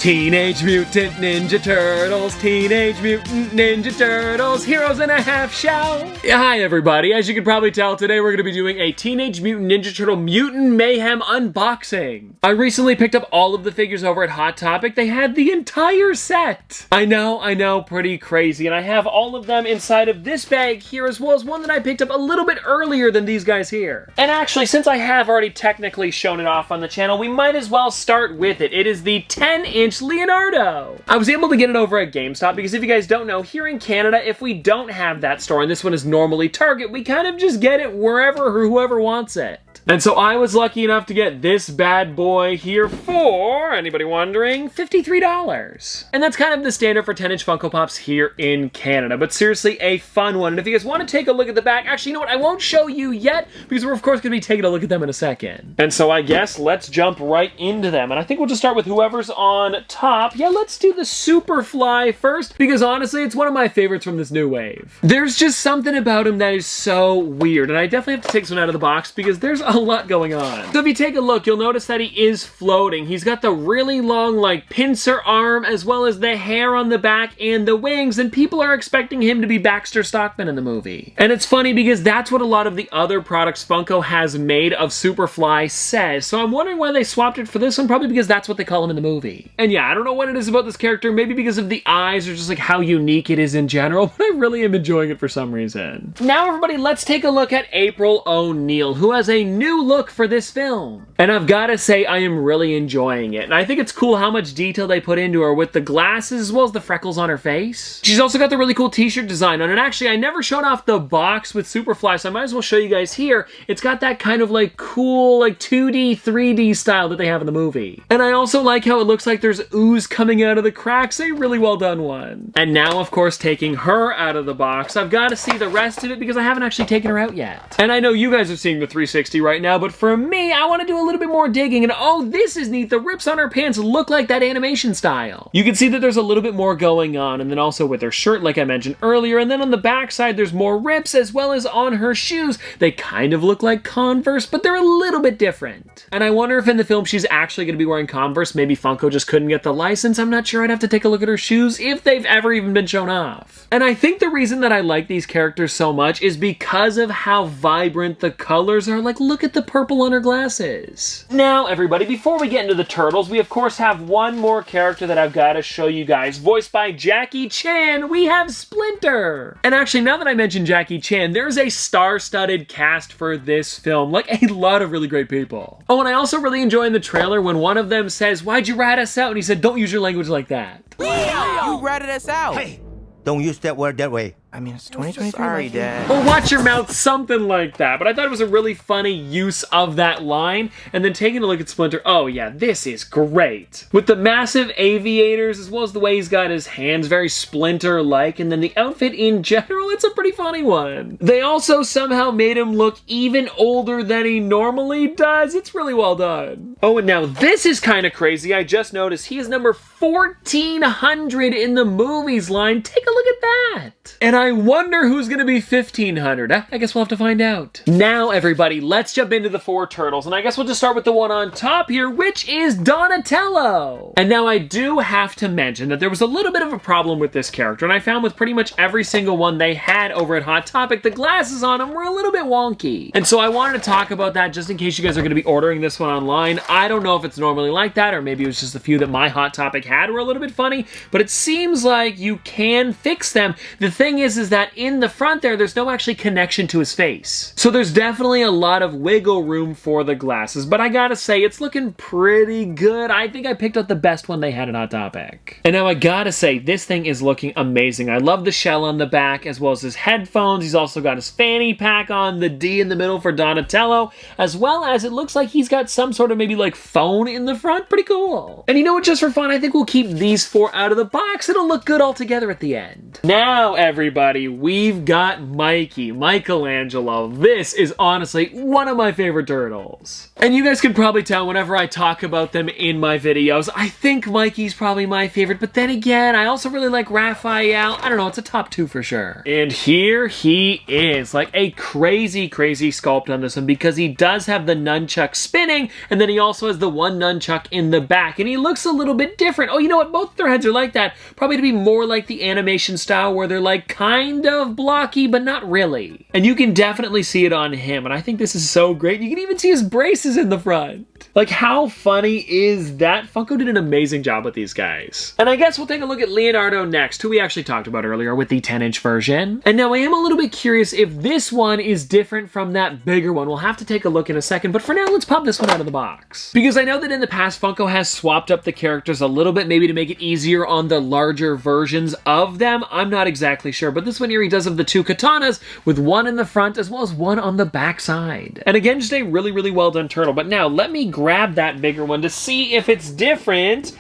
Teenage Mutant Ninja Turtles, Teenage Mutant Ninja Turtles, Heroes in a Half Shell. Hi everybody, as you can probably tell, today we're going to be doing a Teenage Mutant Ninja Turtle Mutant Mayhem unboxing. I recently picked up all of the figures over at Hot Topic. They had the entire set. I know, pretty crazy, and I have all of them inside of this bag here, as well as one that I picked up a little bit earlier than these guys here. And actually, since I have already technically shown it off on the channel, we might as well start with it. It is the 10-inch Leonardo. I was able to get it over at GameStop because if you guys don't know, here in Canada, if we don't have that store, and this one is normally Target, we kind of just get it wherever or whoever wants it. And so I was lucky enough to get this bad boy here for, anybody wondering, $53. And that's kind of the standard for 10-inch Funko Pops here in Canada, but seriously a fun one. And if you guys want to take a look at the back, actually, you know what, I won't show you yet because we're of course going to be taking a look at them in a second. And so I guess let's jump right into them. And I think we'll just start with whoever's on top. Yeah, let's do the Superfly first because honestly, it's one of my favorites from this new wave. There's just something about him that is so weird, and I definitely have to take this one out of the box because there's a lot going on. So if you take a look, you'll notice that he is floating. He's got the really long, like, pincer arm, as well as the hair on the back and the wings, and people are expecting him to be Baxter Stockman in the movie. And it's funny because that's what a lot of the other products Funko has made of Superfly says, so I'm wondering why they swapped it for this one, probably because that's what they call him in the movie. And yeah, I don't know what it is about this character, maybe because of the eyes or just like how unique it is in general, but I really am enjoying it for some reason. Now everybody, let's take a look at April O'Neil, who has a new look for this film. And I've got to say, I am really enjoying it. And I think it's cool how much detail they put into her with the glasses as well as the freckles on her face. She's also got the really cool t-shirt design on it. And actually, I never showed off the box with Superfly, so I might as well show you guys here. It's got that kind of like cool, like 2D, 3D style that they have in the movie. And I also like how it looks like there's ooze coming out of the cracks. A really well done one. And now, of course, taking her out of the box, I've got to see the rest of it because I haven't actually taken her out yet. And I know you guys are seeing the 360 right now, but for me, I want to do a little bit more digging, and oh, this is neat. The rips on her pants look like that animation style. You can see that there's a little bit more going on, and then also with her shirt, like I mentioned earlier, and then on the back side, there's more rips, as well as on her shoes. They kind of look like Converse, but they're a little bit different. And I wonder if in the film she's actually going to be wearing Converse. Maybe Funko just couldn't get the license. I'm not sure. I'd have to take a look at her shoes if they've ever even been shown off. And I think the reason that I like these characters so much is because of how vibrant the colors are. Like, look at the purple on her glasses. Now, everybody, before we get into the Turtles, we of course have one more character that I've got to show you guys. Voiced by Jackie Chan, we have Splinter. And actually, now that I mentioned Jackie Chan, there's a star-studded cast for this film. Like, a lot of really great people. Oh, and I also really enjoy in the trailer when one of them says, "Why'd you rat us out?" And he said, "Don't use your language like that." Leo! You ratted us out! Hey! Don't use that word that way. I mean, it's 2023. Sorry, Dad. Or watch your mouth, something like that. But I thought it was a really funny use of that line. And then taking a look at Splinter, oh yeah, this is great. With the massive aviators, as well as the way he's got his hands, very Splinter-like. And then the outfit in general, it's a pretty funny one. They also somehow made him look even older than he normally does. It's really well done. Oh, and now this is kind of crazy. I just noticed he is number 1,400 in the movies line. Take a look at that. And I wonder who's gonna be 1,500. I guess we'll have to find out. Now, everybody, let's jump into the 4 turtles. And I guess we'll just start with the one on top here, which is Donatello. And now I do have to mention that there was a little bit of a problem with this character. And I found with pretty much every single one they had over at Hot Topic, the glasses on them were a little bit wonky. And so I wanted to talk about that just in case you guys are gonna be ordering this one online. I don't know if it's normally like that, or maybe it was just a few that my Hot Topic had were a little bit funny, but it seems like you can fix them. The thing is that in the front there's no actually connection to his face. So there's definitely a lot of wiggle room for the glasses, but I gotta say, it's looking pretty good. I think I picked out the best one they had at Hot Topic. And now I gotta say, this thing is looking amazing. I love the shell on the back, as well as his headphones. He's also got his fanny pack on, the D in the middle for Donatello, as well as it looks like he's got some sort of maybe like phone in the front. Pretty cool. And you know what, just for fun, I think we'll keep these 4 out of the box. It'll look good all together at the end. Now, everybody, everybody, we've got Michelangelo. This is honestly one of my favorite turtles. And you guys can probably tell whenever I talk about them in my videos, I think Mikey's probably my favorite, but then again, I also really like Raphael. I don't know, it's a top 2 for sure. And here he is, like a crazy sculpt on this one, because he does have the nunchuck spinning, and then he also has the one nunchuck in the back, and he looks a little bit different. Oh, you know what? Both their heads are like that, probably to be more like the animation style where they're like kind of blocky, but not really. And you can definitely see it on him, and I think this is so great. You can even see his braces in the front. Like, how funny is that? Funko did an amazing job with these guys. And I guess we'll take a look at Leonardo next, who we actually talked about earlier with the 10-inch version. And now I am a little bit curious if this one is different from that bigger one. We'll have to take a look in a second, but for now, let's pop this one out of the box. Because I know that in the past, Funko has swapped up the characters a little bit, maybe to make it easier on the larger versions of them. I'm not exactly sure, but this one here, he does have the 2 katanas with one in the front as well as one on the back side. And again, just a really well done turtle. But now, let me grab that bigger one to see if it's different.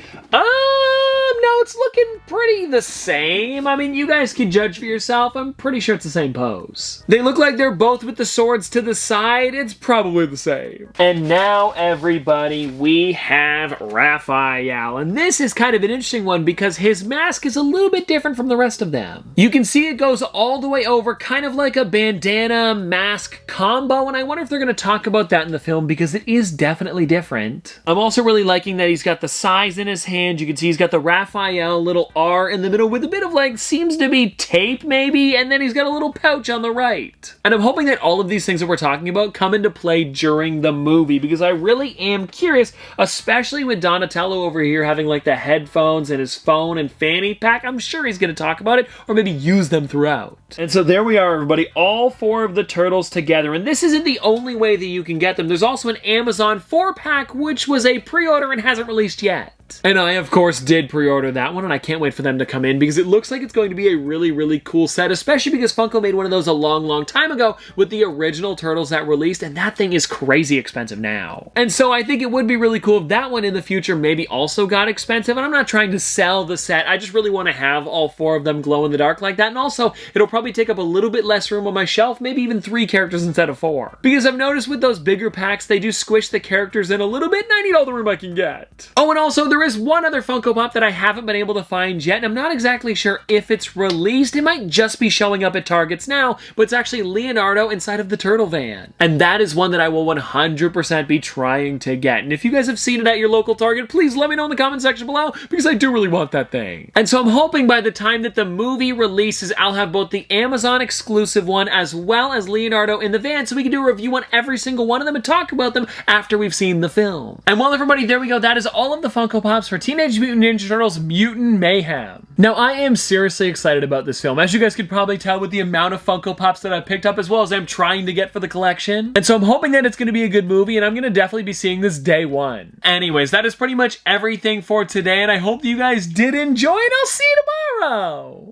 No, it's looking pretty the same. I mean, you guys can judge for yourself. I'm pretty sure it's the same pose. They look like they're both with the swords to the side. It's probably the same. And now, everybody, we have Raphael. And this is kind of an interesting one because his mask is a little bit different from the rest of them. You can see it goes all the way over, kind of like a bandana mask combo. And I wonder if they're going to talk about that in the film because it is definitely different. I'm also really liking that he's got the size in his hand. You can see he's got the Raphael little R in the middle with a bit of like, seems to be tape maybe, and then he's got a little pouch on the right. And I'm hoping that all of these things that we're talking about come into play during the movie because I really am curious, especially with Donatello over here having like the headphones and his phone and fanny pack. I'm sure he's going to talk about it or maybe use them throughout. And so there we are, everybody, all 4 of the turtles together. And this isn't the only way that you can get them. There's also an Amazon 4-pack, which was a pre-order and hasn't released yet. And I, of course, did pre-order that one, and I can't wait for them to come in because it looks like it's going to be a really cool set, especially because Funko made one of those a long time ago with the original Turtles that released, and that thing is crazy expensive now. And so I think it would be really cool if that one in the future maybe also got expensive, and I'm not trying to sell the set. I just really want to have all 4 of them glow in the dark like that, and also it'll probably take up a little bit less room on my shelf, maybe even 3 characters instead of 4. Because I've noticed with those bigger packs, they do squish the characters in a little bit, and I need all the room I can get. Oh, and also there is one other Funko Pop that I haven't been able to find yet, and I'm not exactly sure if it's released. It might just be showing up at Targets now, but it's actually Leonardo inside of the turtle van. And that is one that I will 100% be trying to get. And if you guys have seen it at your local Target, please let me know in the comment section below, because I do really want that thing. And so I'm hoping by the time that the movie releases, I'll have both the Amazon exclusive one as well as Leonardo in the van, so we can do a review on every single one of them and talk about them after we've seen the film. And well, everybody, there we go. That is all of the Funko Pops for Teenage Mutant Ninja Turtles Mutant Mayhem. Now, I am seriously excited about this film, as you guys could probably tell with the amount of Funko Pops that I've picked up, as well as I'm trying to get for the collection. And so I'm hoping that it's going to be a good movie, and I'm going to definitely be seeing this day one. Anyways, that is pretty much everything for today, and I hope that you guys did enjoy, and I'll see you tomorrow!